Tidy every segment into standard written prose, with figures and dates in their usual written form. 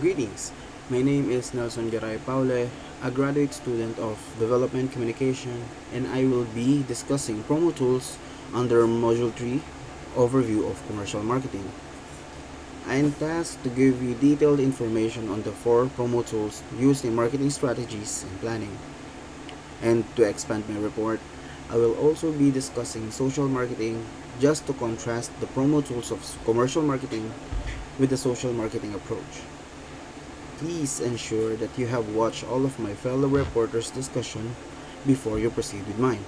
Greetings. My name is Nelson Garay Paule, a graduate student of Development Communication, and I will be discussing promo tools under Module 3, Overview of Commercial Marketing. I am tasked to give you detailed information on the four promo tools used in marketing strategies and planning. And to expand my report, I will also be discussing social marketing just to contrast the promo tools of commercial marketing with the social marketing approach. Please ensure that you have watched all of my fellow reporters' discussion before you proceed with mine.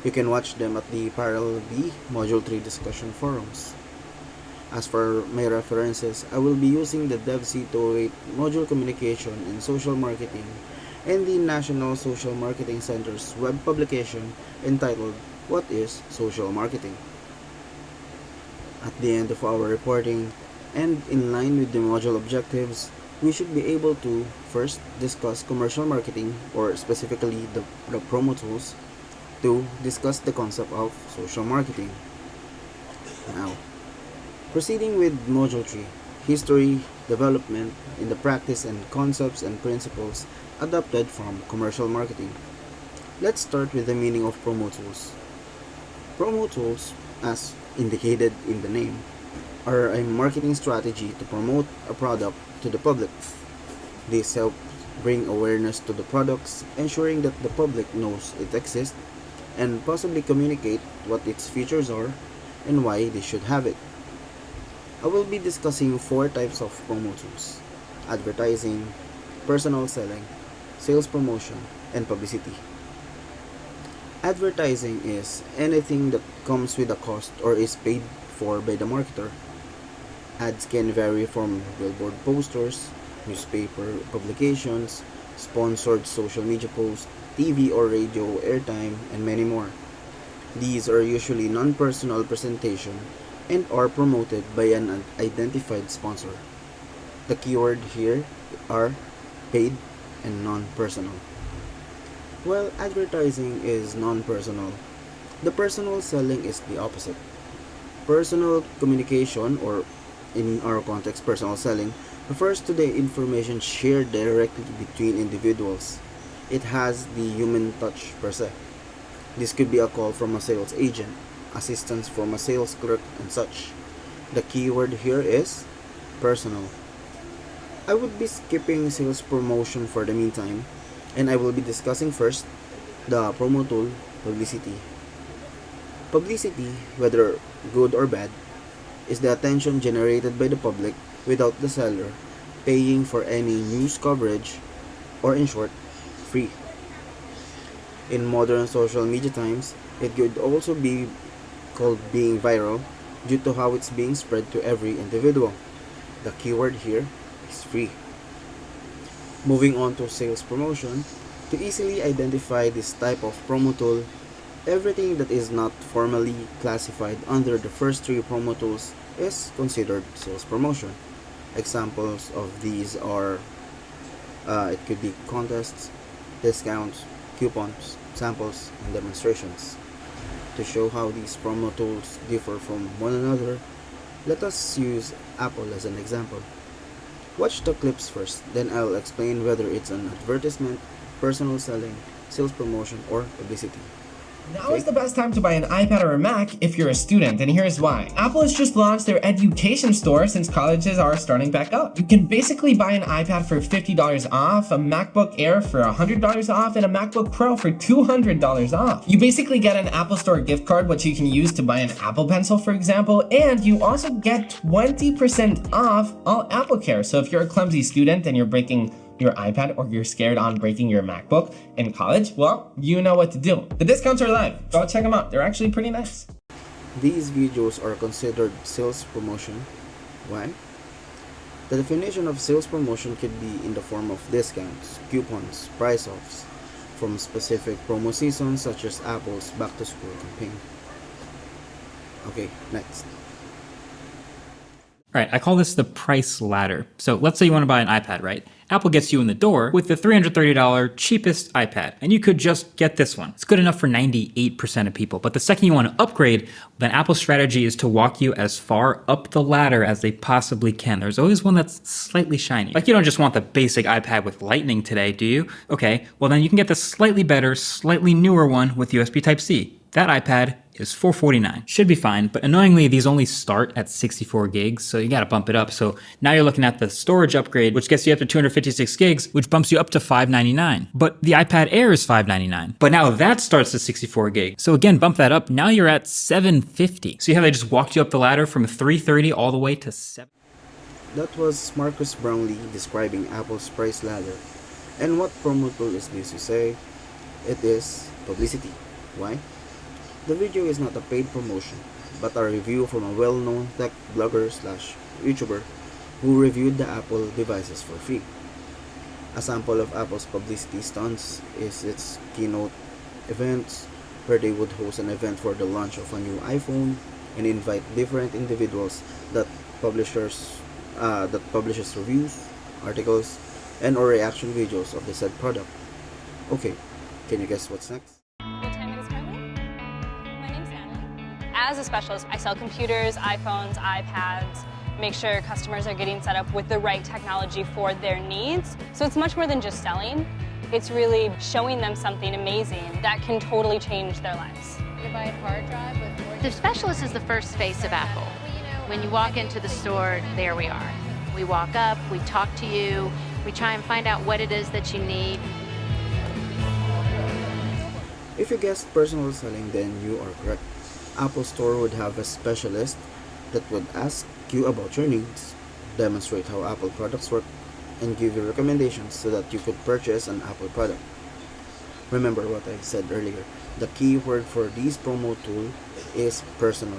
You can watch them at the Parallel B Module 3 discussion forums. As for my references, I will be using the DEVC 208 Module Communication and Social Marketing and the National Social Marketing Center's web publication entitled What is Social Marketing? At the end of our reporting, and in line with the module objectives, we should be able to first discuss commercial marketing, or specifically the promo tools, to discuss the concept of social marketing. Now, proceeding with Module 3, History, Development in the Practice and Concepts and Principles adopted from Commercial Marketing. Let's start with the meaning of promo tools. Promo tools, as indicated in the name, are a marketing strategy to promote a product to the public. This helps bring awareness to the products, ensuring that the public knows it exists, and possibly communicate what its features are and why they should have it. I will be discussing four types of promo tools: advertising, personal selling, sales promotion, and publicity. Advertising is anything that comes with a cost or is paid for by the marketer. Ads can vary from billboard posters, newspaper publications, sponsored social media posts, TV or radio airtime, and many more. These are usually non-personal presentation and are promoted by an identified sponsor. The keyword here are paid and non-personal. While advertising is non-personal, the personal selling is the opposite. Personal communication, or in our context, personal selling, refers to the information shared directly between individuals. It has the human touch per se. This could be a call from a sales agent, assistance from a sales clerk, and such. The keyword here is personal. I would be skipping sales promotion for the meantime, and I will be discussing first the promo tool, publicity. Publicity, whether good or bad, is the attention generated by the public without the seller paying for any news coverage, or in short, free. In modern social media times, it could also be called being viral due to how it's being spread to every individual. The keyword here is free. Moving on to sales promotion, to easily identify this type of promo tool, everything that is not formally classified under the first three promo tools is considered sales promotion. Examples of these are it could be contests, discounts, coupons, samples, and demonstrations. To show how these promo tools differ from one another, let us use Apple as an example. Watch the clips first, then I'll explain whether it's an advertisement, personal selling, sales promotion, or publicity. Now is the best time to buy an iPad or a Mac if you're a student, and here's why. Apple has just launched their education store since colleges are starting back up. You can basically buy an iPad for $50 off, a MacBook Air for $100 off, and a MacBook Pro for $200 off. You basically get an Apple Store gift card, which you can use to buy an Apple Pencil, for example, and you also get 20% off all Apple Care. So if you're a clumsy student and you're breaking your iPad, or you're scared on breaking your MacBook in college, well, you know what to do. The discounts are live. Go check them out. They're actually pretty nice. These videos are considered sales promotion. Why? The definition of sales promotion could be in the form of discounts, coupons, price offs from specific promo seasons such as Apple's back to school campaign. Okay, next. Right, I call this the price ladder. So let's say you want to buy an iPad, right? Apple gets you in the door with the $330 cheapest iPad, and you could just get this one. It's good enough for 98% of people, but the second you want to upgrade, then Apple's strategy is to walk you as far up the ladder as they possibly can. There's always one that's slightly shiny. Like you don't just want the basic iPad with Lightning today, do you? Okay, well then you can get the slightly better, slightly newer one with USB Type-C. That iPad is $449. Should be fine, but annoyingly, these only start at 64 gigs, so you gotta bump it up. So now you're looking at the storage upgrade, which gets you up to 256 gigs, which bumps you up to $599. But the iPad Air is $599. But now that starts at 64 gigs. So again, bump that up, now you're at $750. See how they just walked you up the ladder from $330 all the way to $7? That was Marcus Brownlee describing Apple's price ladder. And what promo tool is this, you say? It is publicity. Why? The video is not a paid promotion, but a review from a well-known tech blogger/YouTuber who reviewed the Apple devices for free. A sample of Apple's publicity stunts is its keynote events, where they would host an event for the launch of a new iPhone and invite different individuals that publishes reviews, articles, and or reaction videos of the said product. Okay, can you guess what's next? As a specialist, I sell computers, iPhones, iPads, make sure customers are getting set up with the right technology for their needs. So it's much more than just selling. It's really showing them something amazing that can totally change their lives. The specialist is the first face of Apple. When you walk into the store, there we are. We walk up, we talk to you, we try and find out what it is that you need. If you guessed personal selling, then you are correct. Apple Store would have a specialist that would ask you about your needs, demonstrate how Apple products work, and give you recommendations so that you could purchase an Apple product. Remember what I said earlier, the key word for this promo tool is personal.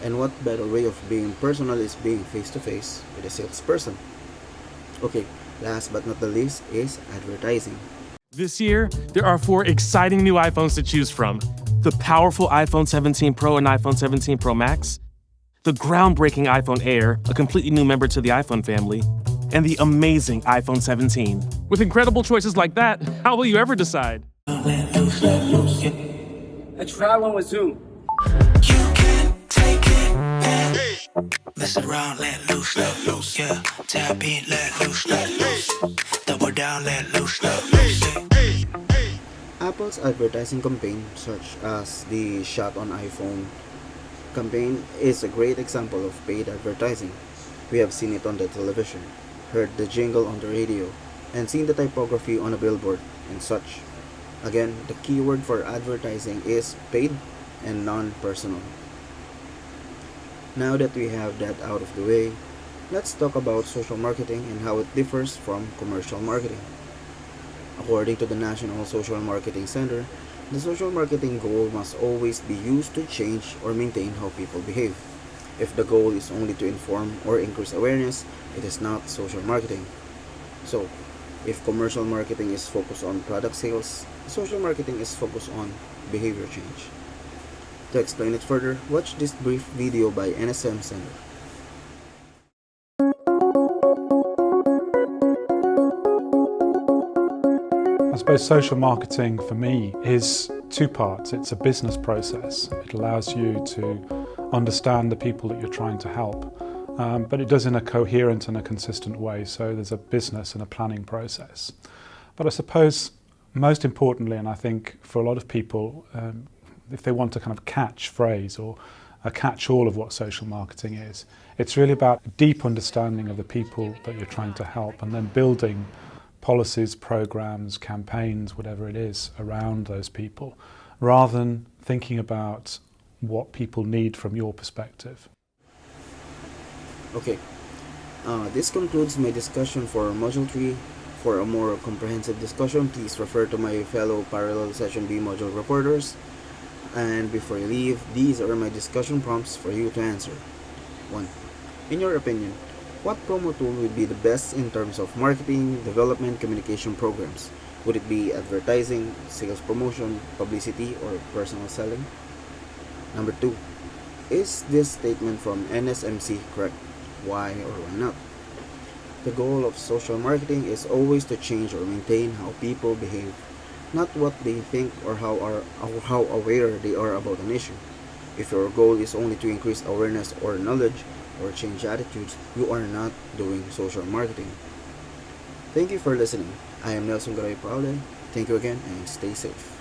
And what better way of being personal is being face-to-face with a salesperson. Okay, last but not the least is advertising. This year, there are 4 exciting new iPhones to choose from. The powerful iPhone 17 Pro and iPhone 17 Pro Max, the groundbreaking iPhone Air, a completely new member to the iPhone family, and the amazing iPhone 17. With incredible choices like that, how will you ever decide? Let loose. Try one with Zoom. You can take it and mess around, let loose, yeah. Tap in, let loose. Double down, let loose, yeah. Apple's advertising campaign, such as the Shot on iPhone campaign, is a great example of paid advertising. We have seen it on the television, heard the jingle on the radio, and seen the typography on a billboard and such. Again, the keyword for advertising is paid and non-personal. Now that we have that out of the way, let's talk about social marketing and how it differs from commercial marketing. According to the National Social Marketing Center, the social marketing goal must always be used to change or maintain how people behave. If the goal is only to inform or increase awareness, it is not social marketing. So, if commercial marketing is focused on product sales, social marketing is focused on behavior change. To explain it further, watch this brief video by NSM Center. I suppose social marketing for me is 2 parts. It's a business process. It allows you to understand the people that you're trying to help, but it does in a coherent and a consistent way. So there's a business and a planning process. But I suppose most importantly, and I think for a lot of people, if they want to kind of catch phrase or a catch-all of what social marketing is, it's really about a deep understanding of the people that you're trying to help and then building policies, programs, campaigns, whatever it is, around those people, rather than thinking about what people need from your perspective. Okay, this concludes my discussion for Module 3. For a more comprehensive discussion, please refer to my fellow Parallel Session B module reporters. And before you leave, these are my discussion prompts for you to answer. 1. In your opinion, what promo tool would be the best in terms of marketing, development, communication programs? Would it be advertising, sales promotion, publicity, or personal selling? Number 2. Is this statement from NSMC correct? why or why not. The goal of social marketing is always to change or maintain how people behave, not what they think or how aware they are about an issue. If your goal is only to increase awareness or knowledge or change attitudes, you are not doing social marketing. Thank you for listening. I am Nelson Garay Paule. Thank you again and stay safe.